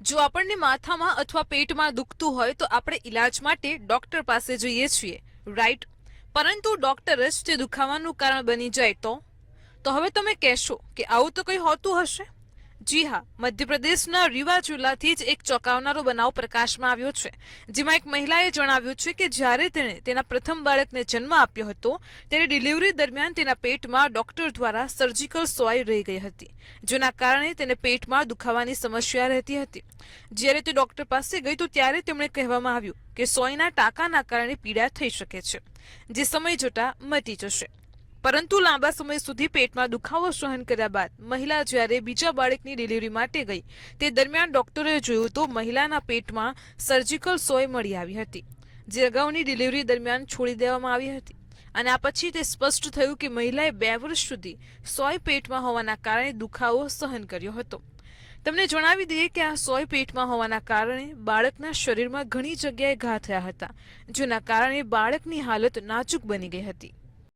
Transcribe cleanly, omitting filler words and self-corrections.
જો આપણને માથામાં અથવા પેટમાં દુખતું હોય તો આપણે ઈલાજ માટે ડોક્ટર પાસે જઈએ છીએ, રાઈટ? પરંતુ ડોક્ટર જ તે દુખાવાનું કારણ બની જાય તો હવે તમે કહેશો કે આવું તો કંઈ હોતું હશે. જી હા, મધ્યપ્રદેશના રીવા જિલ્લાથી જ એક ચોંકાવનારો બનાવ પ્રકાશમાં આવ્યો છે, જેમાં એક મહિલાએ જણાવ્યું છે કે જ્યારે તેણે તેના પ્રથમ બાળકને જન્મ આપ્યો હતો ત્યારે ડિલિવરી દરમિયાન તેના પેટમાં ડોક્ટર દ્વારા સર્જિકલ સોય રહી ગઈ હતી, જેના કારણે તેને પેટમાં દુખાવાની સમસ્યા રહેતી હતી. જ્યારે તે ડોક્ટર પાસે ગઈ તો ત્યારે તેમણે કહેવામાં આવ્યું કે સોયના ટાંકાના કારણે પીડા થઈ શકે છે, જે સમય જતાં મટી જશે. પરંતુ લાંબા સમય સુધી પેટમાં દુખાવો સહન કર્યા બાદ મહિલા જ્યારે બીજા બાળકની ડિલિવરી માટે ગઈ તે દરમિયાન ડોક્ટરે જોયું તો મહિલાના પેટમાં સર્જિકલ સોય મળી આવી હતી, જે અગાઉની ડિલિવરી દરમિયાન છોડી દેવામાં આવી હતી. અને આ પછી તે સ્પષ્ટ થયું કે મહિલાએ 2 વર્ષ સુધી સોય પેટમાં હોવાના કારણે દુખાવો સહન કર્યો હતો. તમને જણાવી દઈએ કે આ સોય પેટમાં હોવાના કારણે બાળકના શરીરમાં ઘણી જગ્યાએ ઘા થયા હતા, જેના કારણે બાળકની હાલત નાજુક બની ગઈ હતી.